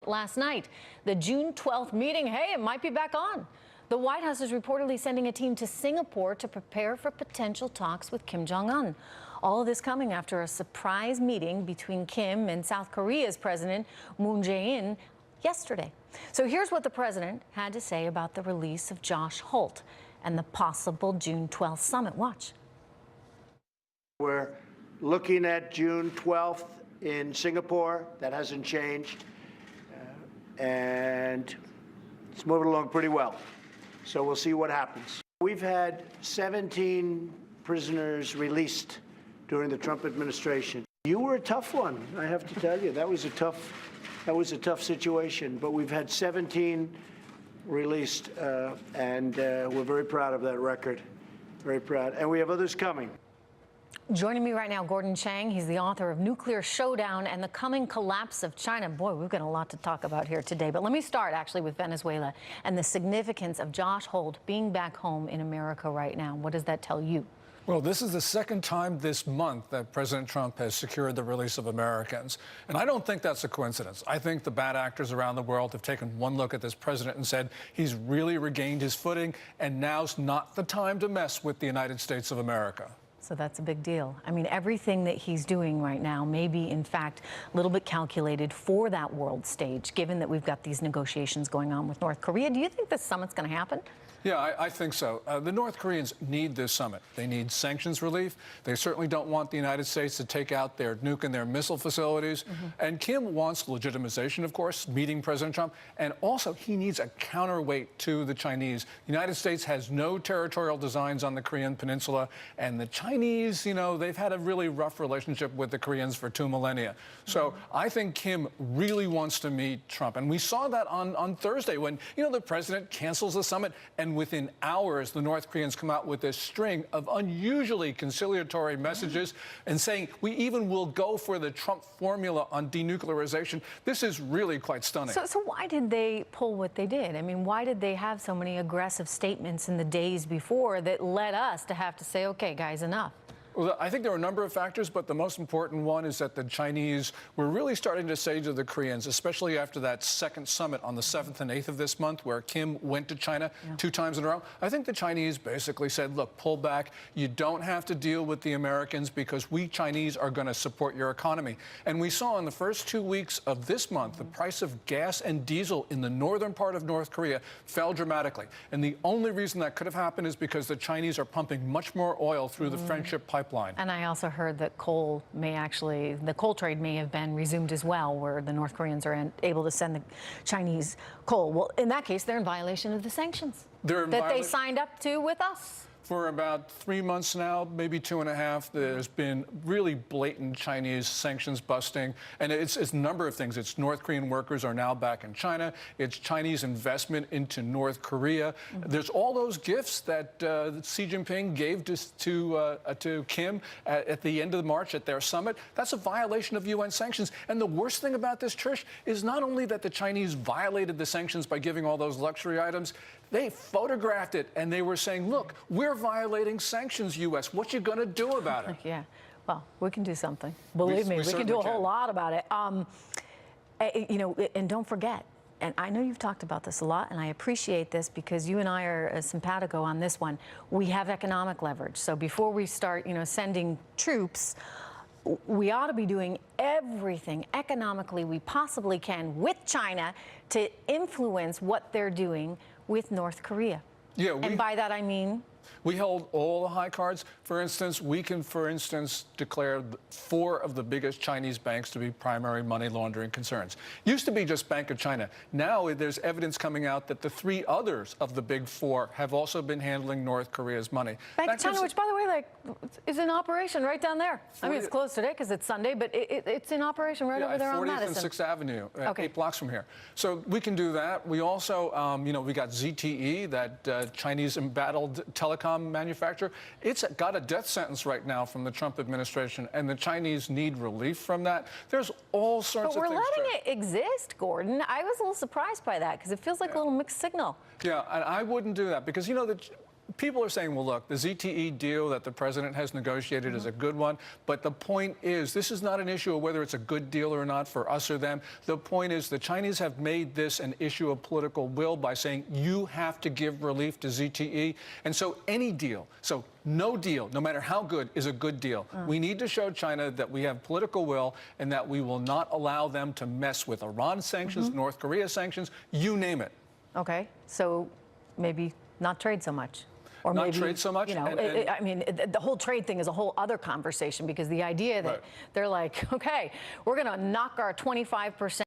last night. The June 12th meeting, hey, it might be back on. The White House is reportedly sending a team to Singapore to prepare for potential talks with Kim Jong-un. All of this coming after a surprise meeting between Kim and South Korea's President Moon Jae-in yesterday. So here's what the president had to say about the release of Josh Holt and the possible June 12th summit. Watch. We're looking at June 12th in Singapore. That hasn't changed. And it's moving along pretty well. So we'll see what happens. We've had 17 prisoners released during the Trump administration. You were a tough one, I have to tell you. That was a tough situation. But we've had 17 released, and we're very proud of that record. Very proud. And we have others coming. Joining me right now, Gordon Chang. He's the author of Nuclear Showdown and the Coming Collapse of China. Boy, we've got a lot to talk about here today. But let me start actually with Venezuela and the significance of Josh Holt being back home in America right now. What does that tell you? Well, this is the second time this month that President Trump has secured the release of Americans. And I don't think that's a coincidence. I think the bad actors around the world have taken one look at this president and said he's really regained his footing, and now's not the time to mess with the United States of America. So that's a big deal. I mean, everything that he's doing right now may be, in fact, a little bit calculated for that world stage, given that we've got these negotiations going on with North Korea. Do you think this summit's going to happen? Yeah, I think so. The North Koreans need this summit. They need sanctions relief. They certainly don't want the United States to take out their nuke and their missile facilities. And Kim wants legitimization, of course, meeting President Trump. And also, he needs a counterweight to the Chinese. The United States has no territorial designs on the Korean peninsula. And the Chinese, you know, they've had a really rough relationship with the Koreans for 2 millennia. So I think Kim really wants to meet Trump. And we saw that on Thursday when, you know, the president cancels the summit. And within hours, the North Koreans come out with this string of unusually conciliatory messages and saying, we even will go for the Trump formula on denuclearization. This is really quite stunning. So why did they pull what they did? I mean, why did they have so many aggressive statements in the days before that led us to have to say, okay, guys, enough? Well, I think there are a number of factors, but the most important one is that the Chinese were really starting to say to the Koreans, especially after that second summit on the 7th and 8th of this month, where Kim went to China 2 times in a row. I think the Chinese basically said, look, pull back. You don't have to deal with the Americans because we Chinese are going to support your economy. And we saw in the first 2 weeks of this month, the price of gas and diesel in the northern part of North Korea fell dramatically. And the only reason that could have happened is because the Chinese are pumping much more oil through the friendship pipeline. And I also heard that the coal trade may have been resumed as well, where the North Koreans are able to send the Chinese coal. Well, in that case, they're in violation of the sanctions that they signed up to with us. For about 3 months now, maybe 2.5, there's been really blatant Chinese sanctions busting. And it's a number of things. It's North Korean workers are now back in China. It's Chinese investment into North Korea. There's all those gifts that Xi Jinping gave to Kim at the end of March at their summit. That's a violation of UN sanctions. And the worst thing about this, Trish, is not only that the Chinese violated the sanctions by giving all those luxury items, they photographed it and they were saying, look, we're violating sanctions, U.S. What you going to do about it? Yeah, well, we can do something. Believe me, we can do a whole lot about it. You know, and don't forget, and I know you've talked about this a lot, and I appreciate this because you and I are simpatico on this one. We have economic leverage. So before we start, you know, sending troops, we ought to be doing everything economically we possibly can with China to influence what they're doing with North Korea. Yeah, and by that I mean? We hold all the high cards. For instance, we can, declare 4 of the biggest Chinese banks to be primary money laundering concerns. Used to be just Bank of China. Now there's evidence coming out that the 3 others of the big 4 have also been handling North Korea's money. Bank of China, which, by the way, like, is in operation right down there. I mean, it's closed today because it's Sunday, but it's in operation right over there on Madison. 40th and 6th Avenue, okay. 8 blocks from here. So we can do that. We also, you know, we got ZTE, that Chinese embattled telecom manufacturer. It's got a death sentence right now from the Trump administration, and the Chinese need relief from that. There's all sorts of things. But we're letting it exist, Gordon. I was a little surprised by that because it feels like a little mixed signal. Yeah, and I wouldn't do that because, you know, people are saying, well, look, the ZTE deal that the president has negotiated is a good one. But the point is, this is not an issue of whether it's a good deal or not for us or them. The point is the Chinese have made this an issue of political will by saying you have to give relief to ZTE. And so any deal, so no deal, no matter how good, is a good deal. We need to show China that we have political will and that we will not allow them to mess with Iran sanctions, North Korea sanctions, you name it. Okay, so maybe not trade so much. Or Not maybe, trade so much? You know, I mean, the whole trade thing is a whole other conversation, because the idea that they're like, okay, we're going to knock our 25%